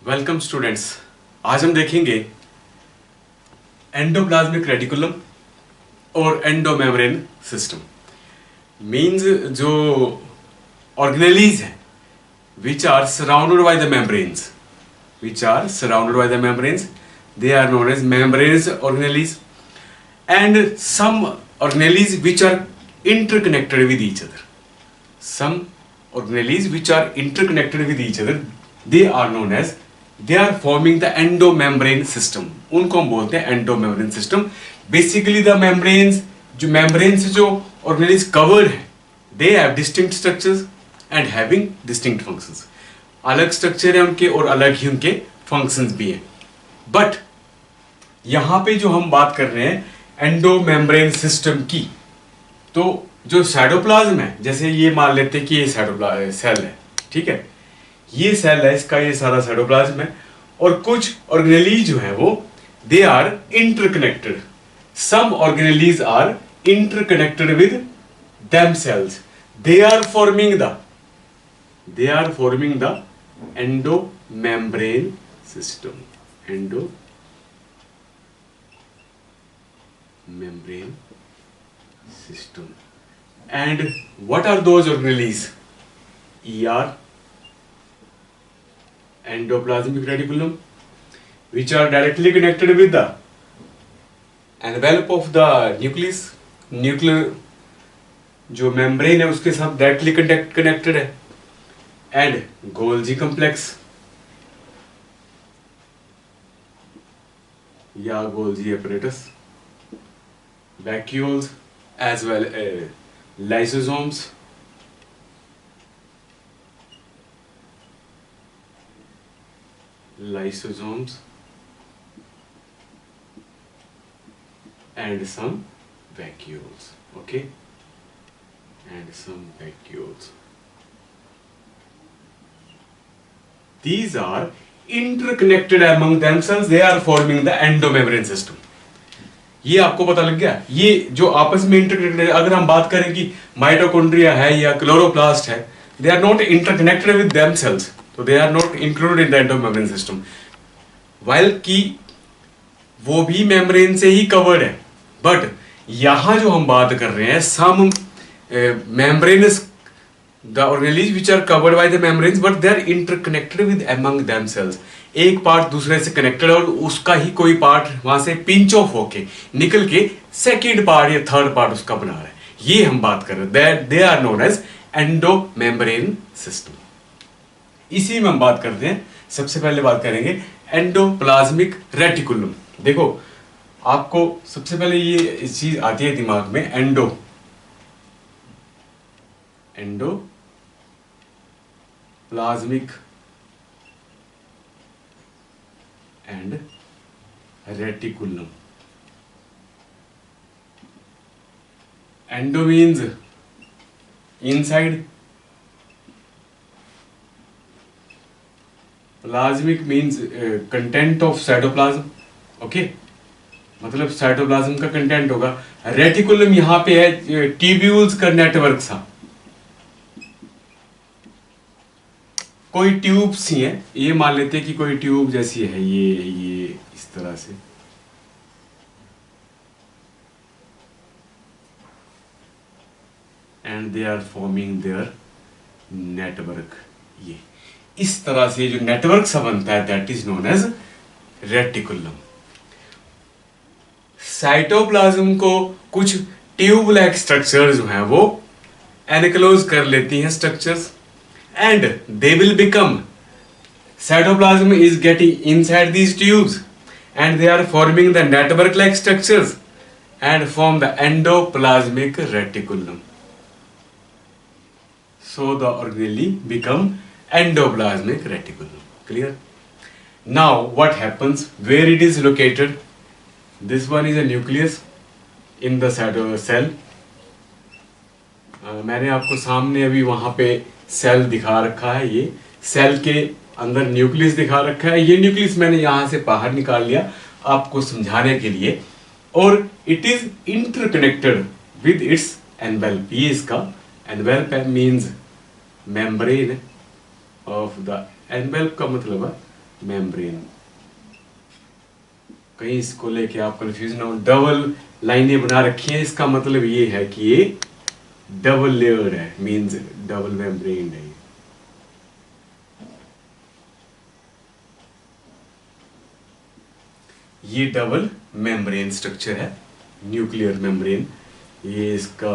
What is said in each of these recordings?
Welcome students. आज हम देखेंगे एंडोप्लाज्मिक रेटिकुलम और एंडोमेम्ब्रेन सिस्टम। मींस जो ऑर्गेनेलीज हैं which are surrounded by the membranes, they are known as membranous organelles, and some organelles which are interconnected with each other. Some organelles which are interconnected with each other, they are known as, they are forming the endomembrane system. उनको हम बोलते हैं endomembrane system. Basically the membranes, जो membranes जो organelles covered हैं, they have distinct structures and having distinct functions. अलग structure है उनके और अलग ही उनके फंक्शंस भी हैं. बट यहां पे जो हम बात कर रहे हैं एंडोमेम्ब्रेन सिस्टम की, तो जो साइटोप्लाज्म है, जैसे ये मान लेते हैं कि ये साइटोप्लाज्म सेल है, ठीक है, ये सेल है, इसका ये सारा साइटोप्लाज्म है, और कुछ ऑर्गेनेली जो है वो they are interconnected. Some organelles are interconnected with themselves. They are forming the endomembrane system. Endomembrane system. And what are those organelles? ER, endoplasmic reticulum, which are directly connected with the envelope of the nucleus. Nuclear जो membrane है उसके साथ directly connected है. And Golgi complex या Golgi apparatus, vacuoles as well lysosomes, and some vacuoles. Okay, and some vacuoles. These are interconnected among themselves. They are forming the endomembrane system. ये आपको पता लग गया, ये जो आपस में इंटरकनेक्टेड. अगर हम बात करें कि माइटोकॉन्ड्रिया है या क्लोरोप्लास्ट है, they are not interconnected with themselves, so they are not included in the endomembrane system. While कि वो भी मेम्ब्रेन से ही कवर्ड है, बट यहां जो हम बात कर रहे हैं some membranes, the organelles which are covered by the membranes, but they are interconnected with among themselves. एक पार्ट दूसरे से कनेक्टेड और उसका ही कोई पार्ट वहां से पिंच ऑफ होके निकल के सेकेंड पार्ट या थर्ड पार्ट उसका बना रहा है. ये हम बात कर रहे हैं, they are known as endomembrane system. इसी में हम बात करते हैं. सबसे पहले बात करेंगे एंडोप्लाज्मिक रेटिकुलम. देखो आपको सबसे पहले ये चीज आती है दिमाग में, endoplasmic and reticulum. Endo means inside, plasmic means content of cytoplasm. Okay, मतलब साइटोप्लाज्म का कंटेंट होगा. रेटिकुलम यहां पे है ट्यूब्यूल्स का नेटवर्क सा, कोई ट्यूब्स ही है. ये मान लेते हैं कि कोई ट्यूब जैसी है, ये इस तरह से. And they are forming their network. ये इस तरह से जो नेटवर्क सा बनता है, that is known as reticulum. Cytoplasm को कुछ ट्यूब लाइक स्ट्रक्चर जो हैं वो एनक्लोज कर लेती हैं structures, and they will become, cytoplasm is getting inside these tubes and they are forming the network like structures and form the endoplasmic reticulum. So the organelle become endoplasmic reticulum. Clear? Now what happens, where it is located? This one is a nucleus in the cell. मैंने आपको सामने अभी वहां पे cell दिखा रखा है. ये सेल के अंदर न्यूक्लियस दिखा रखा है. ये न्यूक्लियस मैंने यहां से बाहर निकाल लिया आपको समझाने के लिए. और it is interconnected with its envelope. ये इसका एनवेल्प है, means membrane of the envelope का मतलब है मेम्ब्रेन। कहीं इसको लेके आप कंफ्यूज ना हो, डबल लाइनें बना रखी हैं, इसका मतलब ये है कि ये डबल लेयर्ड है, मींस डबल मेम्ब्रेन है। ये डबल मेम्ब्रेन स्ट्रक्चर है, न्यूक्लियर मेम्ब्रेन। ये इसका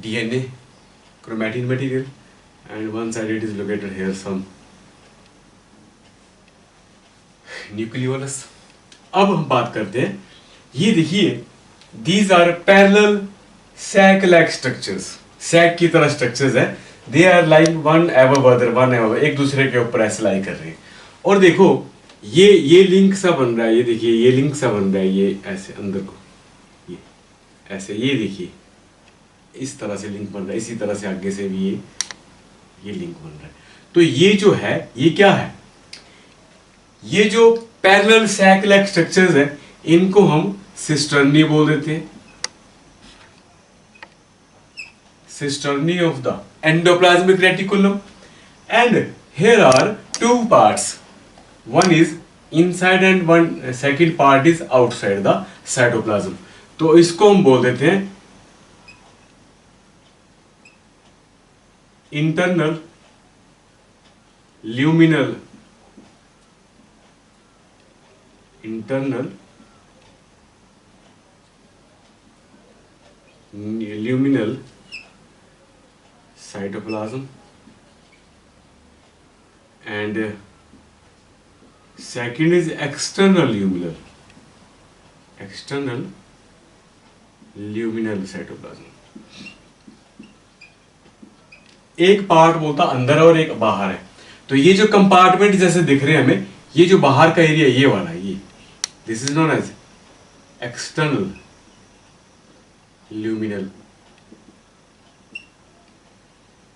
DNA chromatin material, and one side it is located here some nucleolus. अब हम बात करते हैं, ये देखिए, these are parallel sac like structures, sac की तरह स्ट्रक्चर्स है। They are like one above other, one above, एक दूसरे के ऊपर ऐसे लाई कर रहे हैं। और देखो ये लिंक सा बन रहा है, ये देखिए ये लिंक सा बन रहा है, ये ऐसे अंदर को, ये ऐसे, ये देखिए इस तरह से लिंक बन रहा है, इसी तरह से आगे से भी ये लिंक बन रहा है। तो ये जो है ये क्या है, ये जो पैरेलल सैक लाइक स्ट्रक्चर्स है, इनको हम सिस्टर्नी बोल देते हैं, cisternae of the endoplasmic reticulum. And here are two parts, one is inside and one second part is outside the cytoplasm। तो इसको हम बोल देते हैं internal luminal, internal luminal cytoplasm and second is external luminal, external luminal cytoplasm। एक part बोलता अंदर और एक बाहर है। तो ये जो कंपार्टमेंट जैसे दिख रहे हैं हमें, ये जो बाहर का एरिया ये वाला है, ये this is known as external luminal,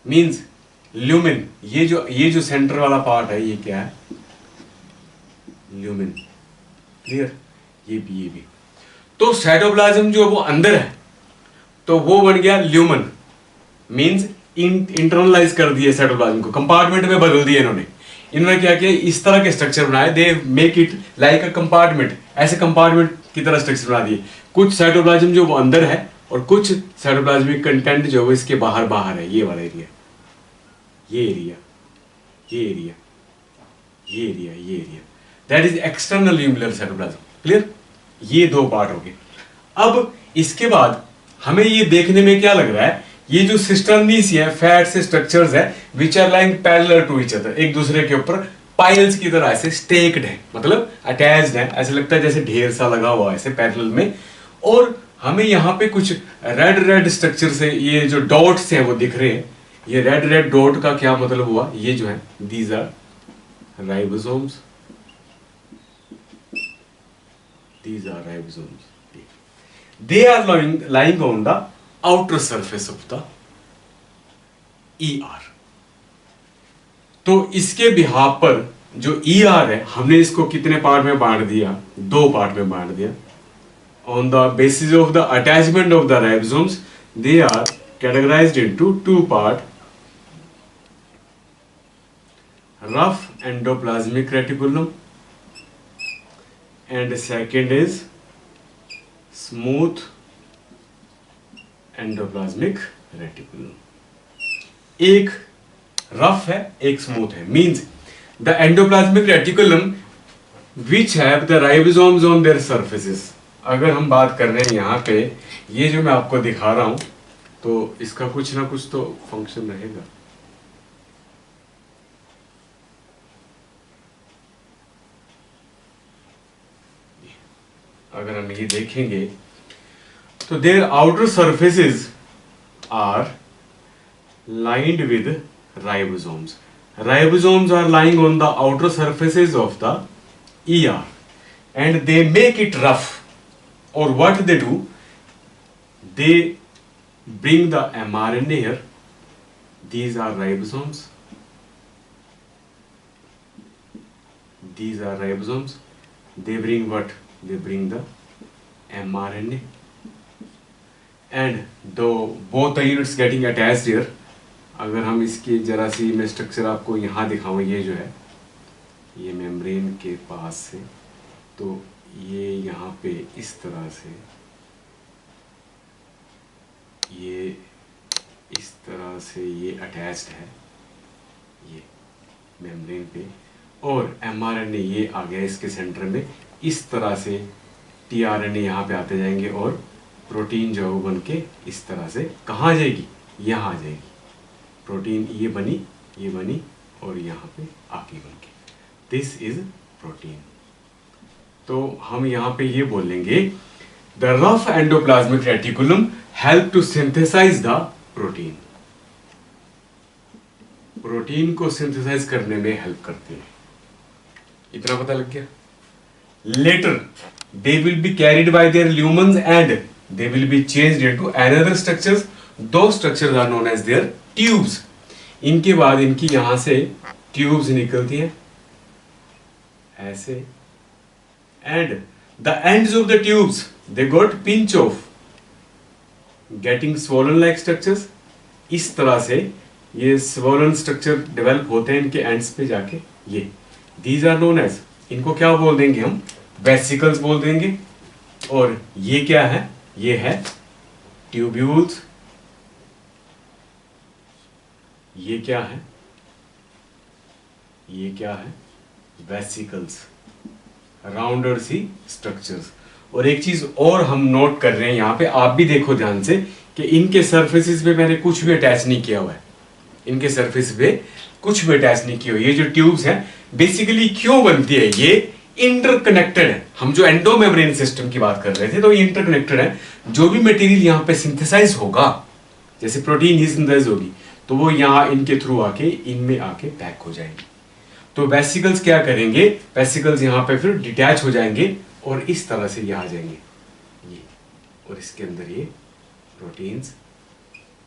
means lumen. ये जो सेंटर वाला पार्ट है ये क्या है, ल्यूमिन। क्लियर, ये भी। तो साइटोप्लाज्म जो वो अंदर है, तो वो बन गया ल्यूमन, मींस इंटरनलाइज कर दिया साइटोप्लाज्म को, कंपार्टमेंट में बदल दिया इन्होंने क्या किया, इस तरह के स्ट्रक्चर बनाए, they make it like a compartment, ऐसे कंपार्टमेंट की तरह स्ट्रक्चर बना दिए। कुछ साइटोप्लाज्म जो वो अंदर है और कुछ साइटोप्लाज्मिक कंटेंट जो है इसके बाहर है, ये वाला एरिया, ये एरिया, ये एरिया, ये एरिया, ये area, that is external luminal cytoplasm. Clear, ये दो पार्ट हो गए। अब इसके बाद हमें ये देखने में क्या लग रहा है, ये जो सिस्टर्नीस है, फैट से स्ट्रक्चर्स है, which are lying parallel to each other, एक दूसरे के ऊपर पाइल्स की तरह ऐसे स्टेक्ड है, मतलब अटैच्ड है, ऐसे लगता है जैसे ढेर सा लगा हुआ है ऐसे पैरेलल में। और हमें यहाँ पे कुछ रेड स्ट्रक्चर से ये जो डॉट्स हैं वो दिख रहे हैं। ये रेड डॉट का क्या मतलब हुआ, ये जो है these are ribosomes, these are ribosomes, they are lying on the outer surface of the ER। तो इसके बिहाफ पर जो ER है, हमने इसको कितने पार्ट में बांट दिया, दो पार्ट में बांट दिया। on the basis of the attachment of the ribosomes, they are categorized into two part, rough endoplasmic reticulum and second is smooth endoplasmic reticulum। एक रफ है एक स्मूथ है, means the endoplasmic reticulum which have the ribosomes on their surfaces. अगर हम बात कर रहे हैं यहाँ पे, ये जो मैं आपको दिखा रहा हूं, तो इसका कुछ ना कुछ तो फंक्शन रहेगा। अगर हम ये देखेंगे तो their outer surfaces are lined with ribosomes। Ribosomes are lying on the outer surfaces of the ER and they make it rough, or what they do, they bring the mRNA here, these are ribosomes, these are ribosomes, they bring what, they bring the mRNA and though both the units getting attached here। अगर हम इसकी जरा सी मैं structure आपको यहाँ दिखाऊं, ये जो है ये मेम्ब्रेन के पास से, तो ये यहाँ पे इस तरह से, ये इस तरह से ये अटैच्ड है ये मेम्ब्रेन पे, और mRNA ये आ गया इसके सेंटर में। इस तरह से tRNA यहाँ पे आते जाएंगे और प्रोटीन जो है वो बन के इस तरह से कहाँ जाएगी, यहाँ आ जाएगी। प्रोटीन ये बनी और यहाँ पे आके बन के, दिस इज प्रोटीन। तो हम यहाँ पे ये बोलेंगे the rough endoplasmic reticulum help to synthesise the protein. Protein को सिंथेसाइज करने में हेल्प करते हैं। इतना पता लग गया। Later they will be carried by their lumens and they will be changed into another structures. Those structures are known as their tubes. इनके बाद इनकी यहां से ट्यूब्स निकलती हैं ऐसे, and the ends of the tubes they got pinch of getting swollen like structures. इस तरह से ये स्वोलन स्ट्रक्चर डेवलप होते हैं इनके एंड्स पे जाके। ये दीज आर नोन एज, इनको क्या बोल देंगे हम, वेसिकल्स बोल देंगे। और ये क्या है, ये है ट्यूब्यूल्स। ये क्या है, ये क्या है, वेसिकल्स, राउंडर सी स्ट्रक्चर्स। और एक चीज और हम नोट कर रहे हैं यहाँ पे, आप भी देखो ध्यान से कि इनके सरफेसेस पे मैंने कुछ भी अटैच नहीं किया हुआ है। इनके सरफेस पे कुछ भी अटैच नहीं किया हुआ। ये जो ट्यूब्स हैं बेसिकली क्यों बनती है, ये इंटरकनेक्टेड है। हम जो एंडोमेम्ब्रेन सिस्टम की बात कर रहे थे, तो ये इंटरकनेक्टेड है। जो भी मटेरियल यहाँ पे सिंथेसाइज होगा, जैसे प्रोटीन ही सिंथेसाइज होगी, तो वो यहाँ इनके थ्रू आके इनमें आके पैक हो जाएंगे। तो वेसिकल्स क्या करेंगे, वेसिकल्स यहाँ पे फिर डिटैच हो जाएंगे और इस तरह से ये आ जाएंगे ये, और इसके अंदर ये प्रोटीन्स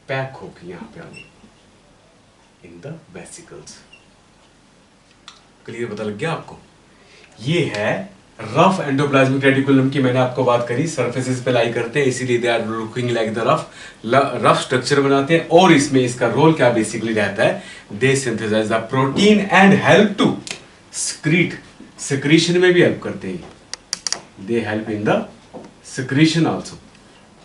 पैक होके यहाँ पे आएंगे इन द वेसिकल्स। क्लियर पता लग गया आपको। ये है रफ एंडोप्लाज्मिक रेटिकुलम की मैंने आपको बात करी। सरफेसेस पे लाई करते हैं, इसीलिए they are looking like the rough structure बनाते हैं। और इसमें इसका रोल क्या बेसिकली रहता है, they synthesize the protein and help to secrete, secretion में भी हेल्प करते हैं। They help in the secretion also.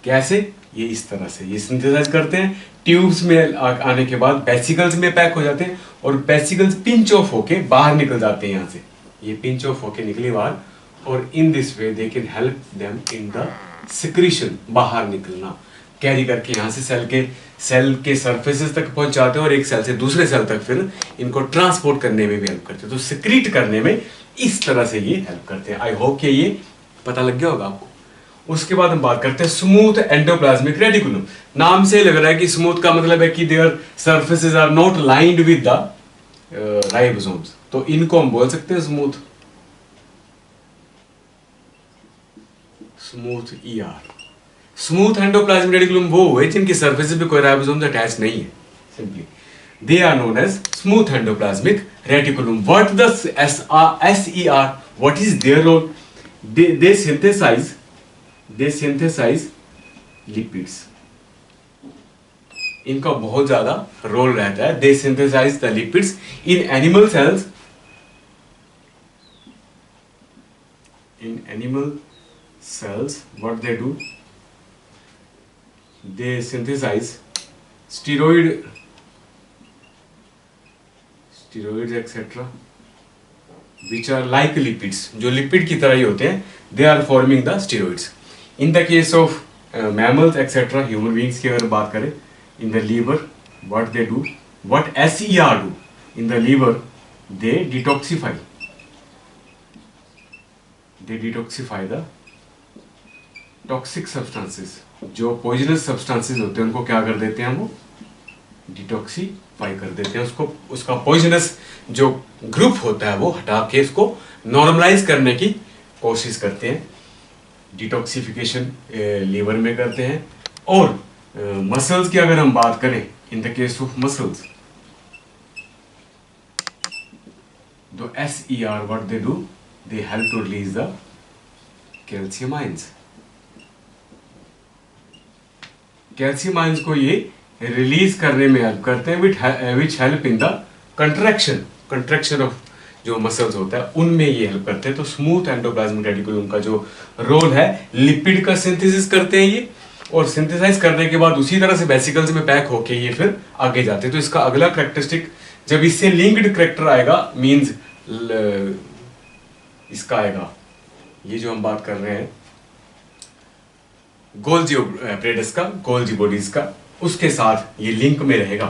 कैसे, ये इस तरह से ये सिंथेसाइज करते हैं। ट्यूब्स में आने के बाद वेसिकल्स में पैक हो जाते हैं और वेसिकल्स पिंच ऑफ होके बाहर निकल जाते हैं। यहाँ से ये पिंच ऑफ होके निकले बाहर, और in this way they can help them in the secretion, बाहर निकलना, कैरी करके यहाँ से सेल के सरफेसेस तक पहुंचाते हैं और एक सेल से दूसरे सेल तक फिर इनको ट्रांसपोर्ट करने में भी हेल्प करते हैं। तो सिक्रीट करने में इस तरह से ये हेल्प करते हैं। आई होप कि ये पता लग गया होगा आपको। उसके बाद हम बात करते हैं स्मूथ एंडोप्लाज्मिक रेटिकुलम। नाम से लग रहा है कि स्मूथ का मतलब है कि their surfaces are not lined with the ribosomes, तो इनको हम बोल सकते हैं smooth, smooth ER. Smooth endoplasmic reticulum वो हुए जिनकी सरफेसेस पे कोई राइबोसोम्स अटैच नहीं है। Simply they are known as smooth endoplasmic reticulum. What the SER, what is their role, they synthesize lipids। इनका बहुत ज्यादा रोल रहता है। they synthesize the lipids in animal cells। in animal cells what they do, they synthesize steroids etc which are like lipids, जो lipid की तरह ही होते हैं। they are forming the steroids in the case of mammals etc, human beings की अगर बात करें, in the liver what they do, what SER do in the liver, they detoxify the toxic substances। जो poisonous substances होते हैं उनको क्या कर देते हैं, वो डिटॉक्सीफाई कर देते हैं। उसका पॉइजनस जो ग्रुप होता है वो हटा के इसको नॉर्मलाइज करने की कोशिश करते हैं। डिटॉक्सिफिकेशन लीवर में करते हैं। और मसल्स की अगर हम बात करें, in the case of muscles, the SER what they do, they help to release the calcium ions. Calcium ions को ये रिलीज करने में हेल्प करते हैं, which help in the contraction of जो मसल्स होता है उनमें ये हेल्प करते हैं। तो स्मूथ एंडोप्लाज्मिक रेटिकुलम का जो रोल है, लिपिड का सिंथेसिस करते हैं ये, और सिंथेसाइज करने के बाद उसी तरह से वेसिकल्स में पैक होके ये फिर आगे जाते हैं। तो इसका अगला कैरेक्टरिस्टिक जब इससे लिंक्ड करेक्टर आएगा, मींस इसका आएगा, ये जो हम बात कर रहे हैं गोल्जी एपरेटस का, गोल्जी बॉडीज का, उसके साथ ये लिंक में रहेगा।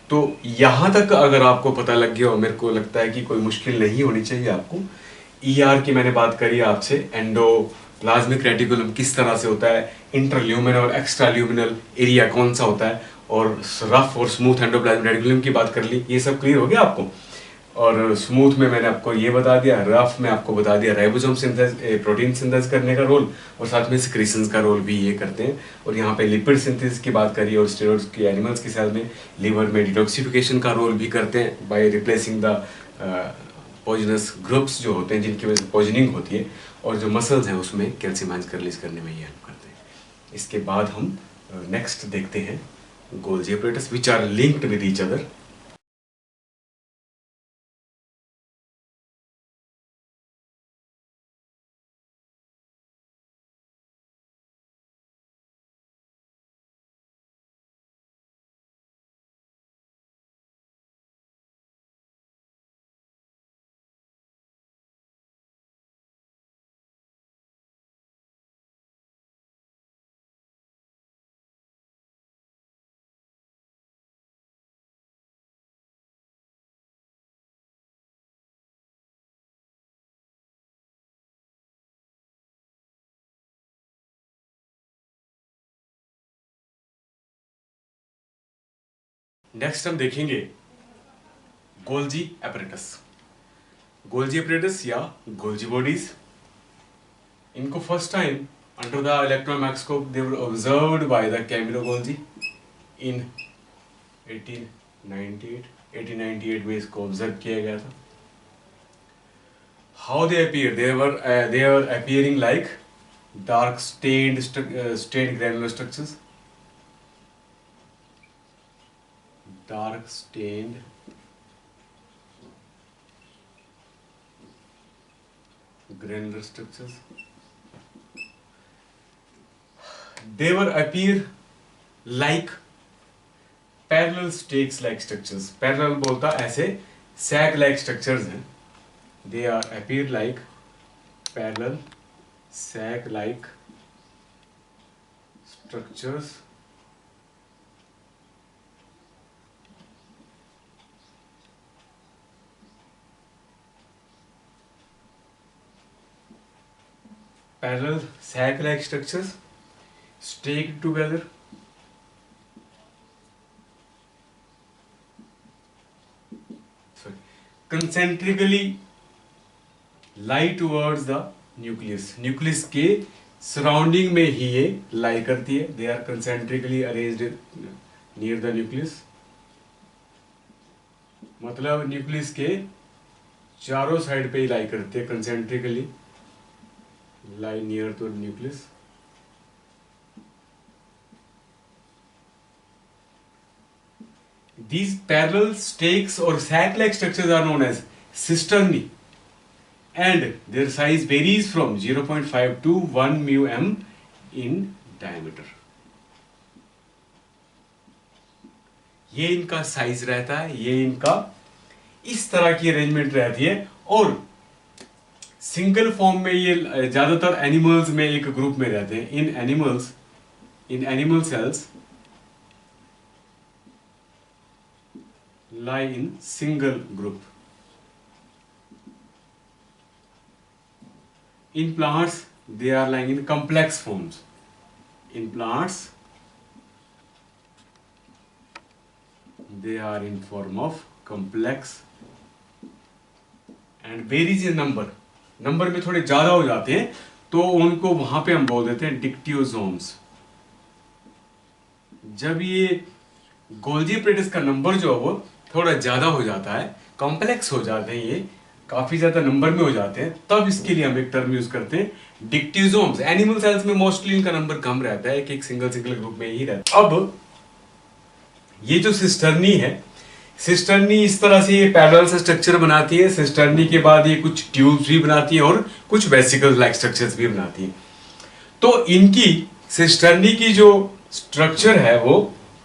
तो यहां तक अगर आपको पता लग गया, और मेरे को लगता है कि कोई मुश्किल नहीं होनी चाहिए आपको। ईआर की मैंने बात करी आपसे, एंडोप्लाज्मिक रेटिकुलम किस तरह से होता है, इंटरल्यूमिनल और एक्स्ट्राल्यूमिनल एरिया कौन सा होता है, और रफ और स्मूथ एंडोप्लाज्मिक रेटिकुलम की बात कर ली। ये सब क्लियर हो गया आपको। और स्मूथ में मैंने आपको ये बता दिया, रफ में आपको बता दिया राइबोसोम सिंथेस, प्रोटीन सिंथेसिस करने का रोल, और साथ में सिक्रीशंस का रोल भी ये करते हैं। और यहाँ पे लिपिड सिंथेसिस की बात करी, और स्टेरॉइड्स की एनिमल्स की सेल में लीवर में डिटॉक्सिफिकेशन का रोल भी करते हैं by replacing the poisonous groups जो होते हैं जिनकी वजह से पॉइजनिंग होती है, और जो मसल्स हैं उसमें कैल्शियम आयंस का रिलीज करने में ये हेल्प करते हैं। इसके बाद हम नेक्स्ट देखते हैं Golgi apparatus which are linked with each other. Next हम देखेंगे गोल्जी एपरेटस। गोल्जी एपरेटस या गोल्जी बॉडीज, इनको first time under the electron microscope they were observed by the Camillo Golgi in 1898 में इसको ऑब्जर्व किया गया था। How they appear, they were appearing like dark stained granular structures, dark stained granular structures. They were appear like parallel stakes like structures. Parallel बोलता ऐसे sag like structures हैं. They are appear like parallel sag like structures parallel sag like structures staked together concentrically lie towards the nucleus. Nucleus के surrounding में ही ये lie करती है. They are concentrically arranged near the nucleus, मतलब nucleus के चारों साइड पे ही लाई करते हैं, concentrically lie near to the nucleus. These parallel stakes or sac-like structures are known as cisternae, and their size varies from 0.5 to 1 μm in diameter. ये इनका size रहता है, ये इनका इस तरह की अरेंजमेंट रहती है. और सिंगल फॉर्म में ये ज्यादातर एनिमल्स में एक ग्रुप में रहते हैं. In animal cells lie in single group. In plants they are lying in complex forms. In plants they are in form of complex and varies in number. Number में थोड़े ज्यादा हो जाते हैं तो उनको वहां पे हम बोल देते हैं डिक्टियोसोम्स. जब ये गोल्जी एपरेटस का नंबर जो है वो थोड़ा ज्यादा हो जाता है, कॉम्प्लेक्स हो जाते हैं, ये काफी ज्यादा नंबर में हो जाते हैं, तब इसके लिए हम एक टर्म यूज करते हैं डिक्टियोसोम्स. एनिमल सेल्स में मोस्टली इनका नंबर कम रहता है, एक सिंगल ग्रुप में ही रहता है. अब ये जो सिस्टर्नी है, सिस्टर्नी इस तरह से ये पैरेलल से स्ट्रक्चर बनाती है। सिस्टर्नी के बाद ये कुछ ट्यूब्स भी बनाती है और कुछ वेसिकल्स लाइक स्ट्रक्चर्स भी बनाती है। तो इनकी सिस्टर्नी की जो स्ट्रक्चर है वो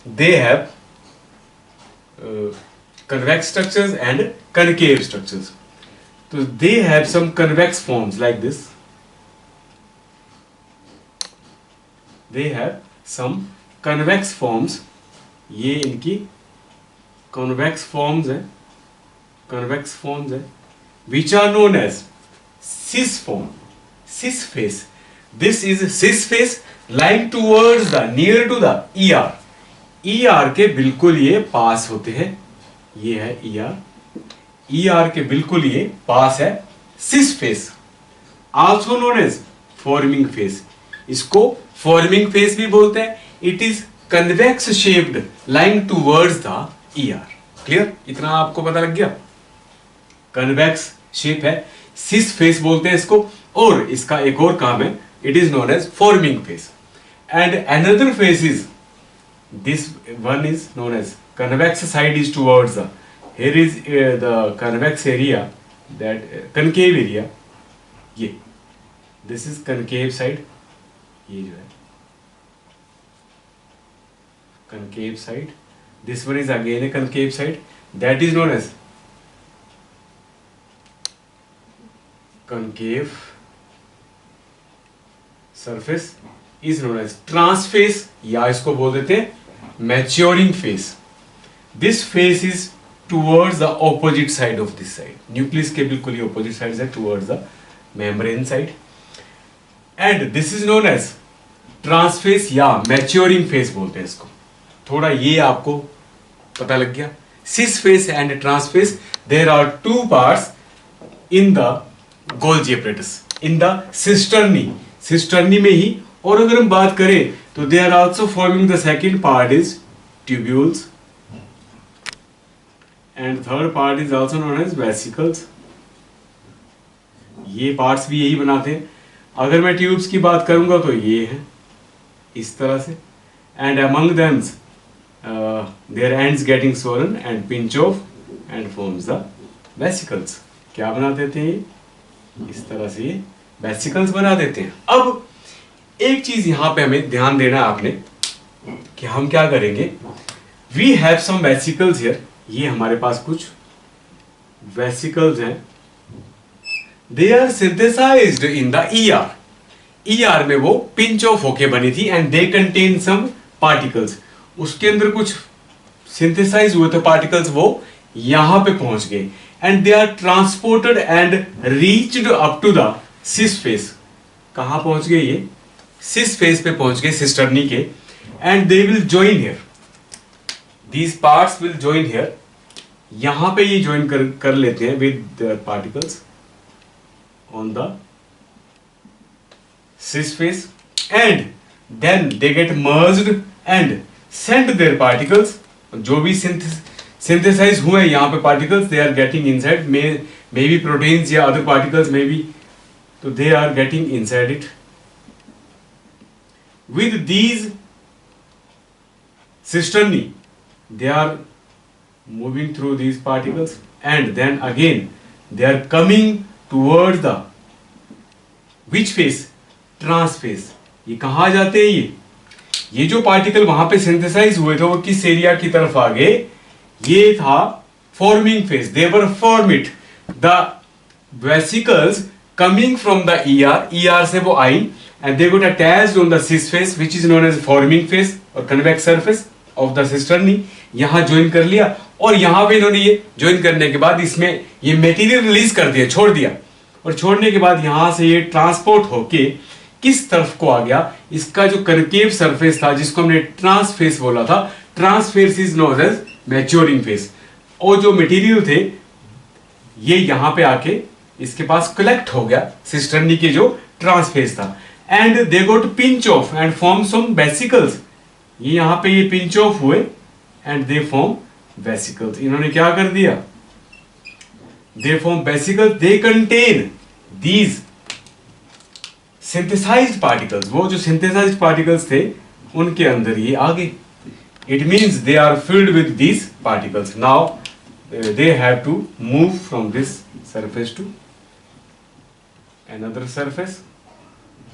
they have convex structures and concave structures. So they have some convex forms like this. They have some convex forms. ये इनकी convex forms है, convex forms है, which are known as cis form, cis face. This is cis face lying towards the near to the ER. ER के बिल्कुल ये पास होते हैं। ये है ER, ER के बिल्कुल ये पास है cis face, also known as forming face. इसको forming face भी बोलते हैं। It is convex shaped lying towards the ER. Clear? इतना आपको पता लग गया। convex shape है, cis face बोलते हैं इसको, और इसका एक और काम है, it is known as forming face. And another face is, this one is known as convex side is towards the, here is the convex area, that concave area, ये this is concave side, ये जो है concave side, this one is again a concave side, that is known as concave surface is known as transface, या इसको बोल देते हैं maturing phase. This phase is towards the opposite side of this side. Nucleus के बिल्कुल ही opposite side है towards the membrane side. And this is known as transphase या maturing phase बोलते हैं इसको। थोड़ा ये आपको पता लग गया। Cis phase and transphase, there are two parts in the Golgi apparatus, in the cisternae. Cisternae में ही, और अगर हम बात करें तो they are also forming the second part is tubules, and third part is also known as vesicles. ये parts भी यही बनाते हैं। अगर मैं ट्यूब्स की बात करूंगा तो ये है इस तरह से, and among them their ends getting swollen and pinch off and forms the vesicles. क्या बना देते हैं? इस तरह से ये वेसिकल्स बना देते हैं। अब एक चीज यहां पे हमें ध्यान देना है आपने कि हम क्या करेंगे, we have some vesicles here, ये हमारे पास कुछ वेसिकल्स हैं, they are synthesised in the ER, ER में वो पिंच ऑफ होके बनी थी, and they contain some particles, उसके अंदर कुछ सिंथेसाइज हुए थे पार्टिकल्स, वो यहां पे पहुंच गए, and they are transported and reached up to the cis face. कहां पहुंच गए ये? सिस फेस पे पहुंच गए सिस्टर्नी के, and they will join here, these parts will join here, यहां पे ये ज्वाइन कर लेते हैं with particles on the cis face, and then they get merged and send their particles, जो भी सिंथेसाइज हुए यहां पे particles, they are getting inside, may be proteins या अदर पार्टिकल्स मे बी, तो they are getting inside it. With these cisternae, they are moving through these particles, and then again they are coming towards the which phase? Transphase. ये कहाँ जाते हैं? ये जो particle वहां पे सिंथेसाइज हुए थे वो किस एरिया की तरफ आ गए? ये था forming phase. They were formed. The vesicles coming from the ER से वो आई, and they got attached on the cis face, which is known as forming face or convex surface of the cisternae. यहाँ join कर लिया, और यहाँ पे इन्होंने ये ज्वाइन करने के बाद इसमें ये मटेरियल रिलीज कर दिया, छोड़ दिया, और छोड़ने के बाद यहाँ से ये ट्रांसपोर्ट होके किस तरफ को आ गया? इसका जो कनकेव सरफेस था जिसको हमने ट्रांसफेस बोला था, trans face is known as maturing face, और जो मटेरियल थे ये यहाँ पे आके इसके पास कलेक्ट हो गया सिस्टर्नी के जो ट्रांसफेस था, and they got pinch off and form some vesicles, ये यहां पे ये पिंच ऑफ हुए एंड दे फॉर्म वेसिकल्स। इन्होंने क्या कर दिया? They form vesicles, they contain these synthesised particles, वो जो सिंथेसाइज्ड पार्टिकल्स थे उनके अंदर ये आ गए, It means they are filled with these particles. Now they have to move from this surface to another surface.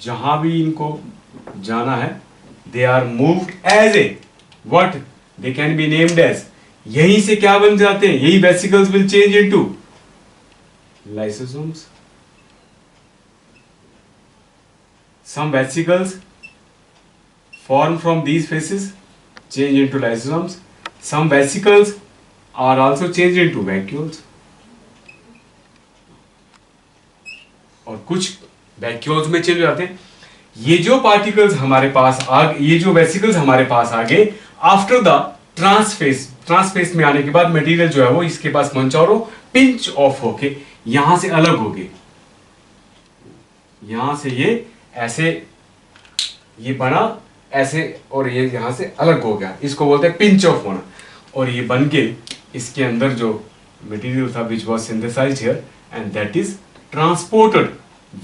जहां भी इनको जाना है, they are moved as a what they can be named as. यहीं से क्या बन जाते हैं? यही vesicles will change into lysosomes. Some vesicles form from these faces, change into lysosomes. Some vesicles are also changed into vacuoles. और कुछ vacuoles में चेंज हो जाते हैं. ये जो पार्टिकल्स हमारे पास ये जो वेसिकल्स हमारे पास आ गए आफ्टर द ट्रांसफेस में आने के बाद मटेरियल जो है वो इसके पास पहुंचा और पिंच ऑफ होके यहां से अलग हो गए. यहां से ये ऐसे ये बना ऐसे और ये यहां से अलग हो गया. इसको बोलते हैं पिंच ऑफ होना. और ये बन के इसके अंदर जो मटेरियल था which was synthesised here and that is transported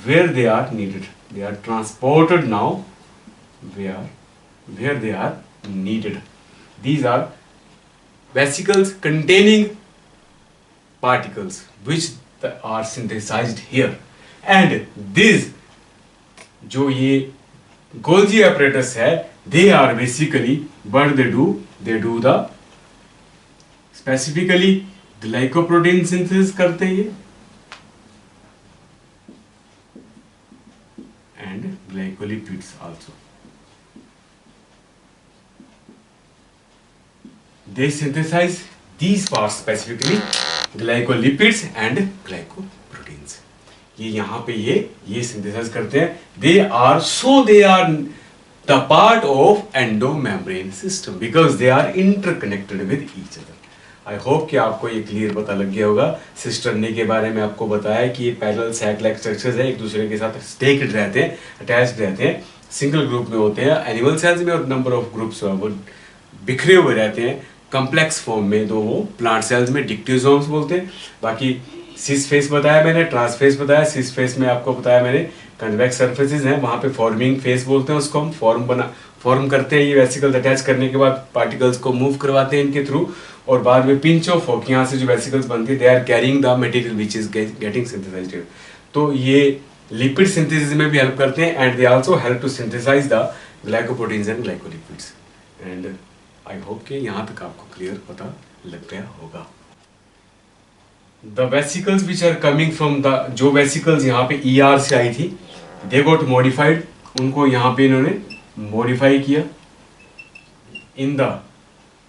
where they are needed. They are transported now where they are needed. These are vesicles containing particles which are synthesized here. And these जो ये Golgi apparatus है, they are basically what they do the specifically glycoprotein synthesis करते हैं and glycolipids also. They synthesize these parts specifically glycolipids and glycoproteins. ये यहाँ पे ये synthesize करते हैं. They are the part of endomembrane system because they are interconnected with each other. I hope कि आपको ये क्लियर पता लग गया होगा. सिस्टर्नी के बारे में आपको बताया कि ये पैरेलल सैक लाइक स्ट्रक्चर्स है, एक दूसरे के साथ स्टेक्ड रहते हैं, अटैच्ड रहते हैं, सिंगल ग्रुप में होते हैं. एनिमल सेल्स में और नंबर ऑफ ग्रुप्स वो बिखरे हुए रहते हैं कॉम्प्लेक्स फॉर्म में. तो वो प्लांट सेल्स में डिक्टियोसोम्स बोलते हैं. बाकी सिस फेस बताया मैंने, ट्रांस फेस बताया. सिस फेस में आपको बताया मैंने कन्वेक्स सरफेसेस हैं, वहाँ पे फॉर्मिंग फेस बोलते हैं उसको. हम फॉर्म करते हैं ये वेसिकल्स अटैच करने के बाद पार्टिकल्स को मूव करवाते हैं इनके थ्रू और बाद में पिंच ऑफ होकर यहाँ से जो वेसिकल्स बनती है they are carrying the material which is getting synthesised. तो ये लिपिड सिंथेसिस में भी हेल्प करते हैं and they also help to synthesise the glycoproteins and glycolipids. And I hope कि यहाँ तक आपको क्लियर पता लग गया होगा. The vesicles which are coming from the जो वेसिकल्स यहाँ पे ER से आई थी दे गॉट मॉडिफाइड. उनको यहाँ पे इन्होंने मॉडिफाई किया इन द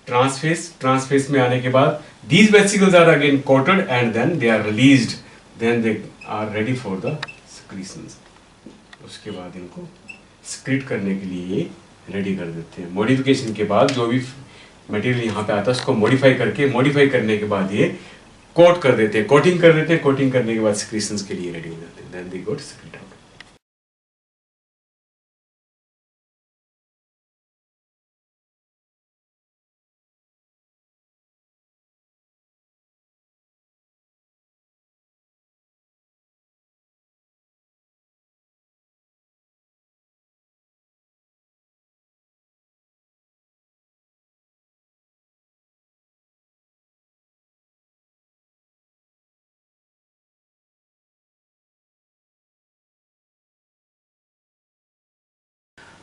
ट्रांसफेस में आने के बाद these vesicles are again coated and then they are released, then they are ready for the secretions. उसके बाद इनको secrete करने के लिए ये रेडी कर देते हैं. मॉडिफिकेशन के बाद जो भी मटेरियल यहाँ पे आता है उसको मॉडिफाई करने के बाद ये कोट कर देते हैं, कोटिंग कर देते हैं. कोटिंग करने के बाद secretions के लिए रेडी हो जाते हैं. then they got secrete out.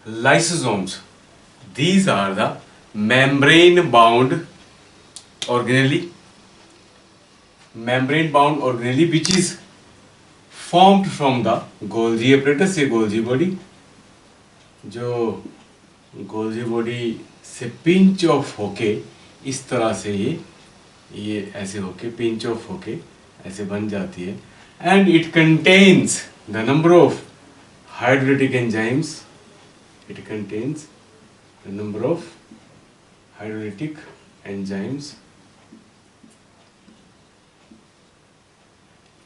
Lysosomes. These are the membrane-bound organelle. Membrane-bound organelle which is formed from the Golgi apparatus. ये Golgi body जो Golgi body से pinch off होके इस तरह से ये ऐसे होके pinch off होके ऐसे बन जाती है. And it contains the number of hydrolytic enzymes. It contains a number of hydrolytic enzymes.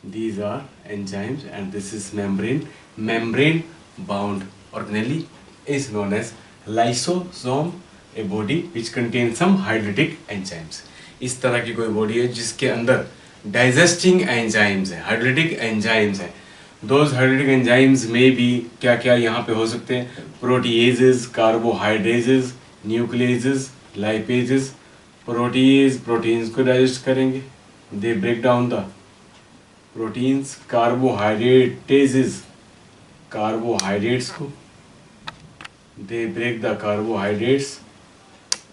These are enzymes and this is membrane bound organelle is known as lysosome, a body which contains some hydrolytic enzymes. इस तरह की कोई body है जिसके अंदर digesting enzymes है, hydrolytic enzymes है. Those hydrolytic enzymes may be क्या क्या यहाँ पे हो सकते हैं? Proteases, carbohydrases, nucleases, lipases proteins को डाइजेस्ट करेंगे, they break down the proteins, carbohydrases carbohydrates को, they break the carbohydrates,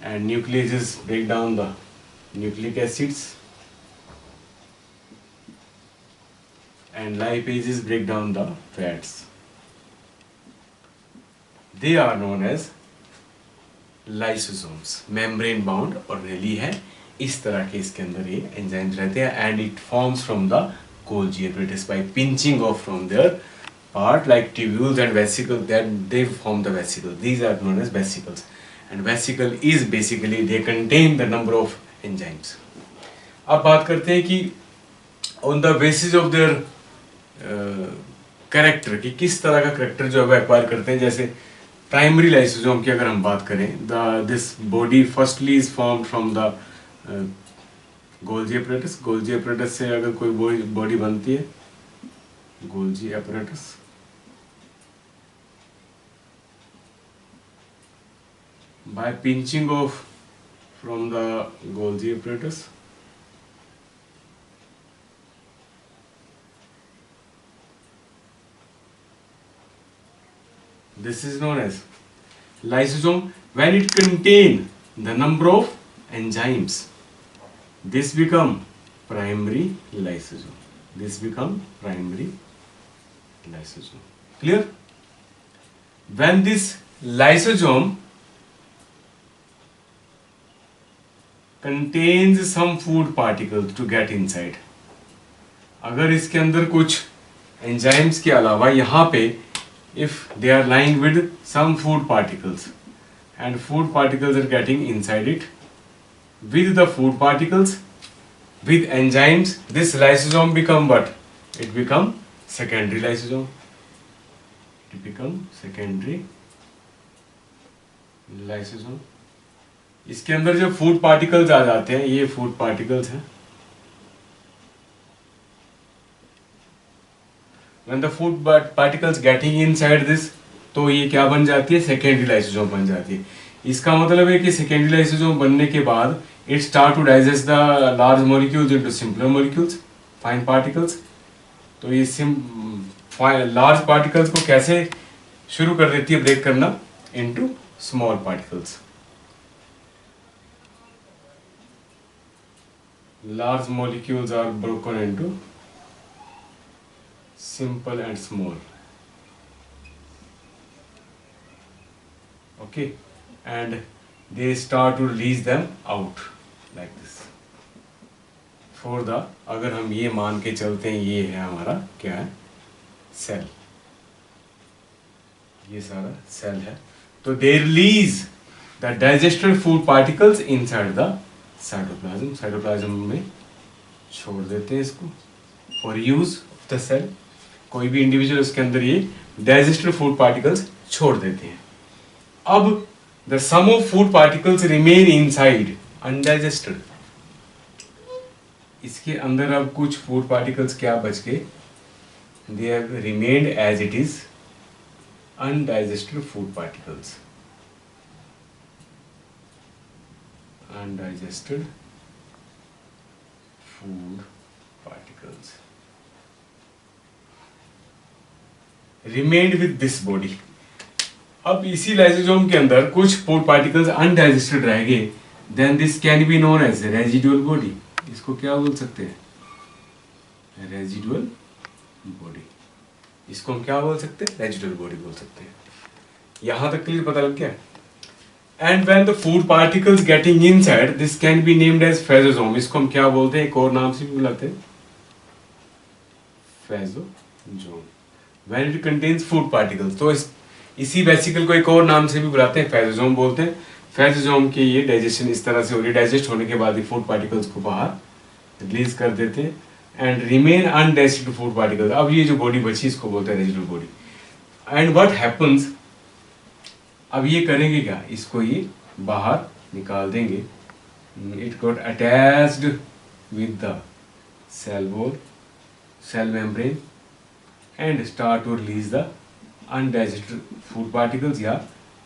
and nucleases break down the nucleic acids, and lipases break down the fats. They are known as lysosomes. Membrane bound organelle है, इस तरह के इसके अंदर ये enzymes रहते हैं, and it forms from the Golgi apparatus by pinching off from their part like tubules and vesicles, that they form the vesicle. These are known as vesicles, and vesicle is basically they contain the number of enzymes. अब बात करते हैं कि on the basis of their character कि किस तरह का character जो है एक्वायर करते हैं. जैसे प्राइमरी लाइसोसोम की अगर हम बात करें, this body firstly is formed from the Golgi apparatus. Golgi apparatus से अगर कोई बॉडी बनती है, Golgi apparatus, by pinching off from the Golgi apparatus, this is known as lysosome. When it contain the number of enzymes, this become primary lysosome. This become primary lysosome. Clear? When this lysosome contains some food particles to get inside, अगर इसके अंदर कुछ enzymes के अलावा यहाँ पे if they are lying with some food particles and food particles are getting inside it, with the food particles, with enzymes, this lysosome become what? It become secondary lysosome. It become secondary lysosome. इसके अंदर जो food particles आ जाते हैं, ये food particles हैं. When the food particles getting inside this, तो ये क्या बन जाती है? सेकेंडरी लाइसोसोम बन जाती है. इसका मतलब है कि सेकेंडरी लाइसोसोम बनने के बाद it start to digest the large molecules into simpler molecules, fine particles. तो ये लार्ज पार्टिकल्स को कैसे शुरू कर देती है ब्रेक करना? Into small particles. Large molecules are broken into simple and small. Okay, and they start to release them out like this. For the, अगर हम ये मान के चलते हैं, ये है हमारा क्या है? सेल. ये सारा सेल है. तो they release the digested food particles inside the cytoplasm. Cytoplasm में छोड़ देते हैं इसको for use of the cell. कोई भी इंडिविजुअल उसके अंदर ये डाइजेस्टेड फूड पार्टिकल्स छोड़ देते हैं. अब the some of food particles remain inside undigested. इसके अंदर अब कुछ फूड पार्टिकल्स क्या बच गए? They have remained as it is undigested food particles. Undigested food particles remained with this body. अब इसी लाइसोसोम के अंदर कुछ फूड पार्टिकल्स अनडाइजेस्टेड रह गए, then this can be known as residual body. इसको क्या बोल सकते हैं? Residual body. इसको हम क्या बोल सकते हैं? रेजिडुअल बॉडी बोल सकते हैं. यहां तक क्लियर पता लग गया? And when the food particles getting inside, this can be named as phagosome. इसको हम क्या बोलते हैं? एक और नाम से भी बुलाते हैं, फेजोसोम. When it contains food particles, तो इसी वेसिकल को एक और नाम से भी बुलाते हैं, फेजोसोम बोलते हैं. फेजोसोम की ये डाइजेशन इस तरह से हो रही है, डाइजेस्ट होने के बाद ये फूड पार्टिकल्स को बाहर रिलीज कर देते हैं and remain undigested food particles. अब ये जो बॉडी बची इसको बोलते हैं residual body. And what happens, अब ये करेंगे क्या? इसको ये बाहर निकाल देंगे. It got attached with the cell wall, cell membrane, and start to release the undigested food particles या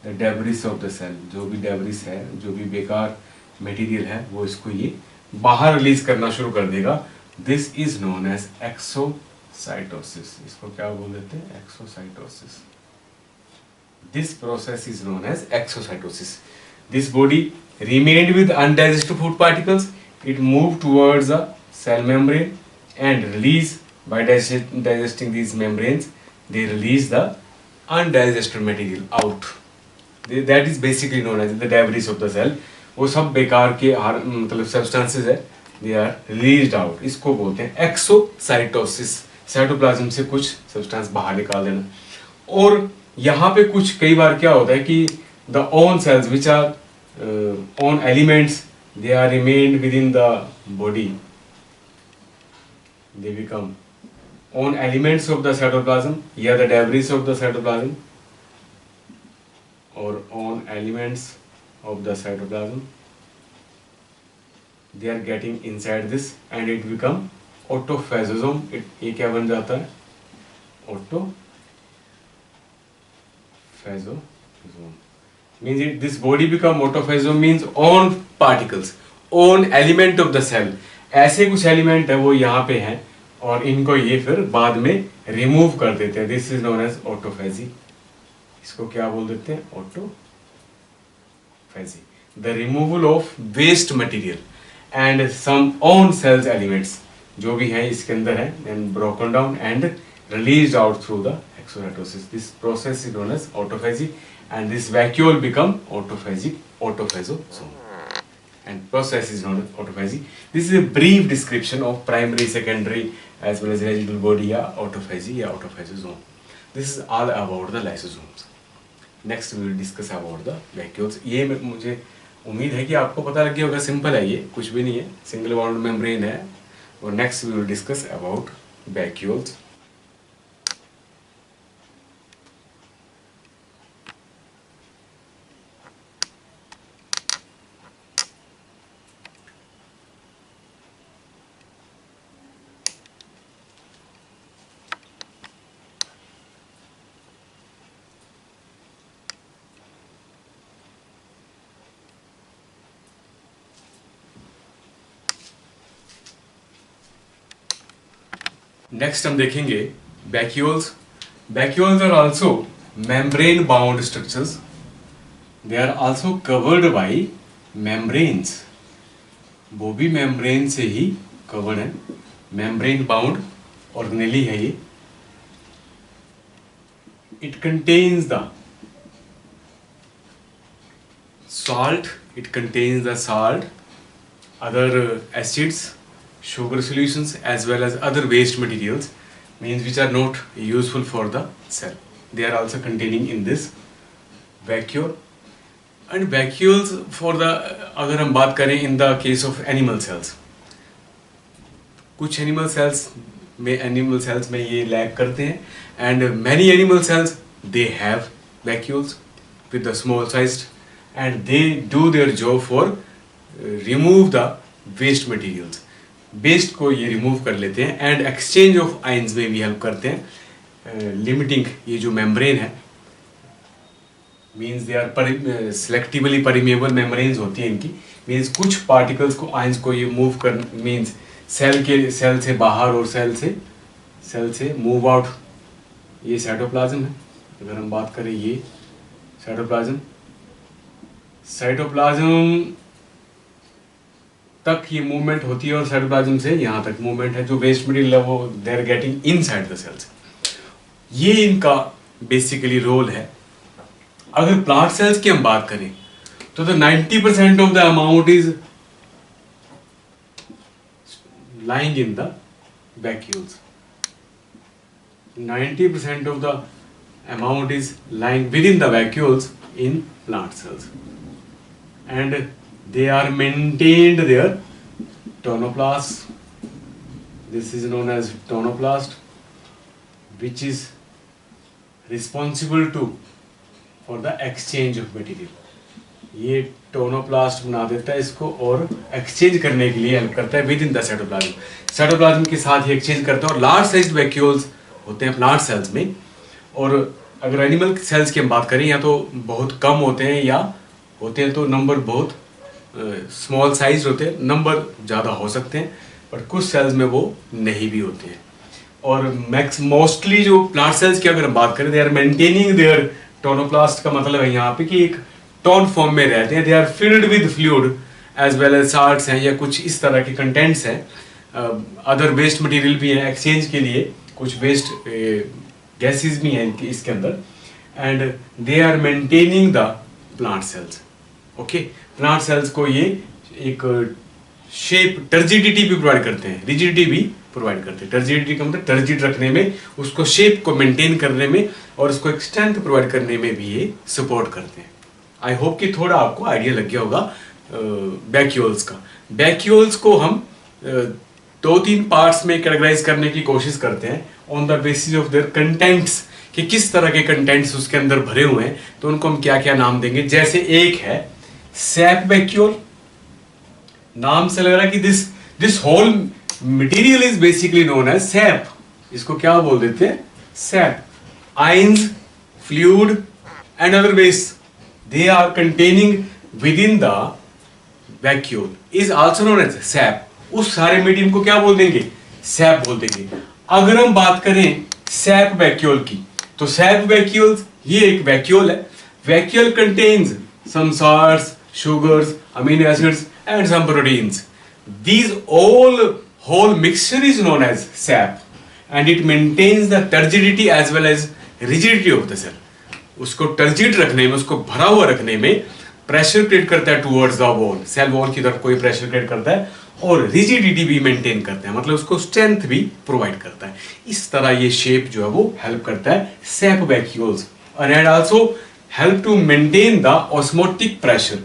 the debris of the cell, जो भी डेब्रिस है, जो भी बेकार मटेरियल है, वो इसको ये बाहर रिलीज करना शुरू कर देगा। This is known as exocytosis. इसको क्या बोल देते हैं? Exocytosis. This process is known as exocytosis. This body remained with undigested food particles. It moved towards the cell membrane and release by digesting these membranes. They release the undigested material out. That is basically known as the debris of the cell. वो सब बेकार के मतलब substances है, they are released out. इसको बोलते हैं exocytosis. Cytoplasm से कुछ सब्सटेंस बाहर निकाल देना। और यहाँ पे कुछ कई बार क्या होता है कि the own cells which are own elements, they are remained within the body, they become own elements of the cytoplasm, yeah, the debris of the cytoplasm or own elements of the cytoplasm, they are getting inside this and it become autophagosome। ये क्या बन जाता है? autophagosome means this body become autophagosome means own particles, own element of the cell। ऐसे कुछ element है वो यहाँ पे हैं और इनको ये फिर बाद में रिमूव कर देते हैं। This is known as autophagy. इसको क्या बोल देते हैं? Autophagy. The removal of waste material and some own cells elements जो भी हैं इसके अंदर है, and broken down and released out through the exocytosis. This process is known as autophagy and this vacuole become autophagosome and process is known as autophagy. This is a brief description of primary, secondary as well as residual body या autophagy या autophagosome. This is all about the lysosomes. Next we will discuss about the vacuoles. ये मुझे उम्मीद है कि आपको पता लग गया होगा, सिंपल है, ये कुछ भी नहीं है, सिंगल बाउंड मेम्ब्रेन है। और next we will discuss about vacuoles. Next हम देखेंगे vacuoles. Vacuoles are also membrane bound structures. They are also covered by membranes. वो भी मेम्ब्रेन से ही कवर्ड है, मेम्ब्रेन बाउंड ऑर्गेनेली है ये। It contains the salt, it contains the salt, other acids, sugar solutions as well as other waste materials, means which are not useful for the cell. They are also containing in this vacuole. And vacuoles for the, अगर हम बात करें in the case of animal cells, कुछ animal cells में ये lack करते हैं, and many animal cells they have vacuoles with the small sized and they do their job for remove the waste materials. Waste को ये remove कर लेते हैं एंड एक्सचेंज ऑफ आयंस में भी हेल्प करते हैं। लिमिटिंग ये जो मेम्ब्रेन है, means they are selectively permeable membranes होती हैं इनकी, मींस कुछ पार्टिकल्स को, आयंस को ये मूव कर, मींस सेल से बाहर और सेल से मूव आउट। ये साइटोप्लाज्म है, अगर हम बात करें ये साइटोप्लाज्म तक ये मूवमेंट होती है और साइटोप्लाज्म से यहाँ तक मूवमेंट है। जो वेस्ट मटेरियल है वो they are getting inside the cells. ये इनका बेसिकली रोल है। अगर प्लांट सेल्स की हम बात करें तो the 90% of the amount is lying in the vacuoles. 90% of the amount is lying within the vacuoles in plant cells, and they are maintained there. Tonoplast, this is known as tonoplast, which is responsible for the exchange of material. ये tonoplast बना देता है इसको और exchange करने के लिए help करता है with in the cytoplasm. Cytoplasm के साथ ही एक्सचेंज करता है और लार्ज साइज्ड वैक्यूल्स होते हैं प्लांट सेल्स में। और अगर एनिमल सेल्स की हम बात करें या तो बहुत कम होते हैं या होते हैं तो नंबर बहुत स्मॉल साइज होते हैं, नंबर ज़्यादा हो सकते हैं, बट कुछ सेल्स में वो नहीं भी होते हैं। और मोस्टली जो प्लांट सेल्स की अगर हम बात करें, they are maintaining their tonoplast का मतलब है यहाँ पे कि एक टोन फॉर्म में रहते हैं, they are filled with fluid as well as salts हैं या कुछ इस तरह के कंटेंट्स हैं, अदर वेस्ट मटेरियल भी हैं एक्सचेंज के लिए, कुछ वेस्ट गैसेस भी हैं इसके अंदर, and they are maintaining the plant cells. Okay, plant cells को ये एक शेप टर्जिडिटी भी प्रोवाइड करते हैं, रिजिडिटी भी प्रोवाइड करते हैं। टर्जिडिटी का मतलब टर्जिड रखने में, उसको शेप को मेंटेन करने में और उसको एक स्ट्रेंथ प्रोवाइड करने में भी ये सपोर्ट करते हैं। आई होप कि थोड़ा आपको आइडिया लग गया होगा वैक्यूल्स का। वैक्यूल्स को हम 2-3 पार्ट्स में कैटेगराइज करने की कोशिश करते हैं on the basis of their contents, कि किस तरह के कंटेंट्स उसके अंदर भरे हुए हैं, तो उनको हम क्या क्या नाम देंगे। जैसे एक है सैप वैक्यूल, नाम से लग रहा है कि this whole material is basically known as sap, इसको क्या बोल देते हैं, sap. Ions, fluid and other waste, they are containing within the vacuole is also known as sap। उस सारे मीडियम को क्या बोल देंगे, सैप बोल देंगे। अगर हम बात करें सैप वैक्यूल की, तो सैप वैक्यूल ये एक वैक्यूल है। Vacuole contains some salts, sugars, amino acids and some proteins. These all whole mixture is known as sap and it maintains the turgidity as well as rigidity of the cell। उसको turgid रखने में, उसको भरा हुआ रखने में pressure create करता है towards the wall, cell wall की तरफ कोई प्रेशर क्रिएट करता है, और रिजिडिटी भी मेंटेन करता है, मतलब उसको स्ट्रेंथ भी प्रोवाइड करता है। इस तरह ये शेप जो है वो हेल्प करता है sap vacuoles, and also help to maintain the osmotic pressure.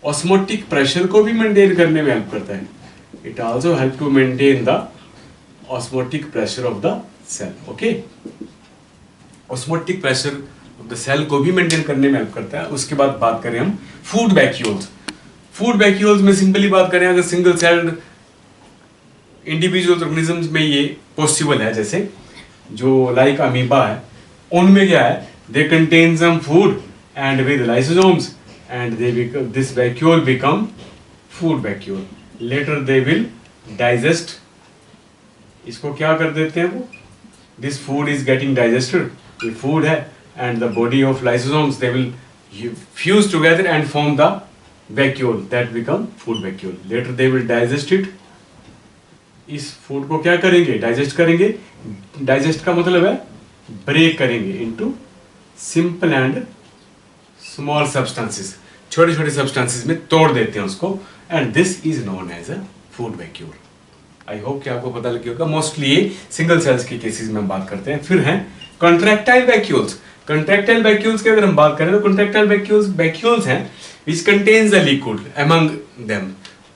Osmotic pressure को भी मेंटेन करने में हेल्प करता है। It also help to maintain the osmotic pressure of the cell. Okay, osmotic pressure of the cell को भी maintain करने में हेल्प करता है। उसके बाद बात करें हम फूड वैक्यूल्स। फूड वैक्यूल्स में सिंपली बात करें, अगर सिंगल सेल्ड इंडिविजुअल ऑर्गेनिजम्स में ये पॉसिबल है, जैसे जो लाइक अमीबा है, उनमें क्या है, they contain some food and with lysosomes and this vacuole become food vacuole. Later they will digest, इसको क्या कर देते हैं वो, this food is getting digested, ये फूड है, and the body of lysosomes they will fuse together and form the vacuole that become food vacuole। later they will digest it। इस food को क्या करेंगे, डाइजेस्ट करेंगे। डाइजेस्ट का मतलब है ब्रेक करेंगे into simple and small substances, छोटे छोटे सब्सटेंसेस में तोड़ देते हैं उसको, and this is known as a food vacuole. I hope कि आपको पता लग गया होगा। मोस्टली ये सिंगल सेल्स के केसेस में हम बात करते हैं। फिर हैं कॉन्ट्रैक्टाइल वैक्यूल्स। कंट्रैक्टाइल वैक्यूल्स की अगर हम बात करें तो कंट्रैक्टाइल वैक्यूल्स हैं which contains the liquid among them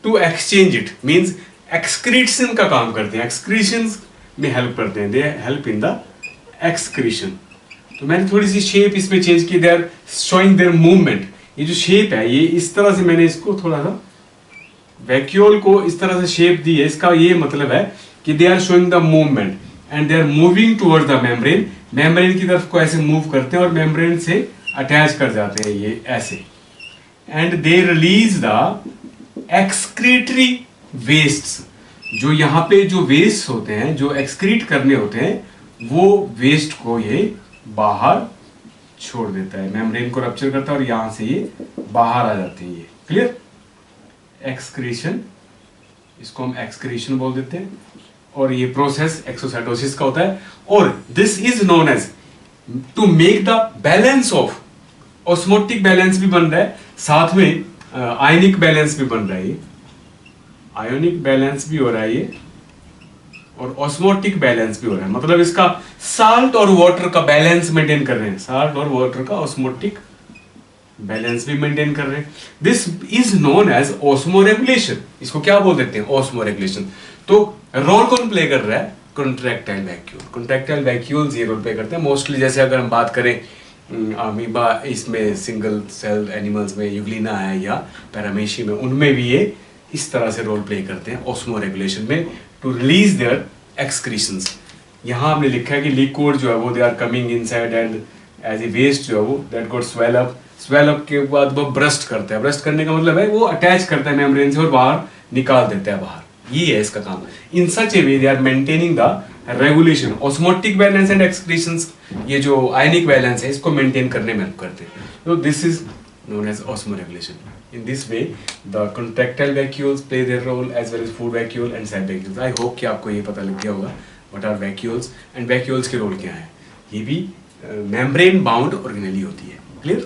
to exchange it, means excretion का काम करते हैं, excretions में हेल्प करते हैं, they help in the excretion। तो मैंने थोड़ी सी शेप इसमें चेंज की, they are showing their movement। ये जो शेप है ये इस तरह से मैंने इसको थोड़ा सा वैक्यूल को इस तरह से शेप दी है। इसका ये मतलब है कि they are showing the movement and they are moving towards the membrane। Membrane की तरफ को ऐसे मूव करते हैं और मेम्ब्रेन से अटैच कर जाते हैं ये ऐसे, and they release the excretory wastes. जो यहाँ पे जो वेस्ट होते हैं, जो एक्सक्रीट करने होते हैं, वो वेस्ट को ये बाहर छोड़ देता है, मेम्ब्रेन को रप्चर करता है और यहाँ से ये बाहर आ जाते हैं। ये क्लियर, एक्सक्रीशन, इसको हम एक्सक्रीशन बोल देते हैं, और ये प्रोसेस एक्सोसाइटोसिस का होता है। और this is known as to make the balance of, osmotic balance भी बन रहा है, साथ में आयनिक बैलेंस भी बन रहा है, ये आयोनिक बैलेंस भी हो रहा है ये, और ऑस्मोटिक बैलेंस भी हो रहा है। मतलब इसका साल्ट और वाटर का बैलेंस मेंटेन कर रहे हैं, साल्ट और वाटर का ऑस्मोटिक बैलेंस भी मेंटेन कर रहे हैं। This is known as osmoregulation. इसको क्या बोल देते हैं, ऑस्मोरेगुलेशन। तो रोल कौन प्ले कर रहा है, कॉन्ट्रैक्टाइल वैक्यूल। कॉन्ट्रैक्टाइल वैक्यूल्स ये रोल प्ले करते हैं मोस्टली। जैसे अगर हम बात करें अमीबा, इसमें सिंगल सेल एनिमल्स में यूग्लिना है या पैरामेशी में, उनमें भी ये इस तरह से रोल प्ले करते हैं ऑस्मोरेगुलेशन में, टू रिलीज देयर एक्सक्रीशंस। यहाँ हमने लिखा है कि लिक्विड जो है वो they are coming inside and as a waste जो है वो दैट गॉट स्वेल अप के बाद वो ब्रस्ट करता है। ब्रस्ट करने का मतलब है वो अटैच करता है मेम्ब्रेन से और बाहर निकाल देता है बाहर। ये है इसका काम। In such a way they are maintaining the regulation osmotic balance and excretions, ये जो आयनिक बैलेंस है इसको मेंटेन करने में हेल्प करते हैं। तो this is known as osmoregulation. In this way, the contractile vacuoles play their role as well as food vacuole and sap vacuoles. I hope कि आपको ये पता लग गया होगा what are vacuoles and vacuoles के रोल क्या है। ये भी membrane bound organelle होती है। Clear?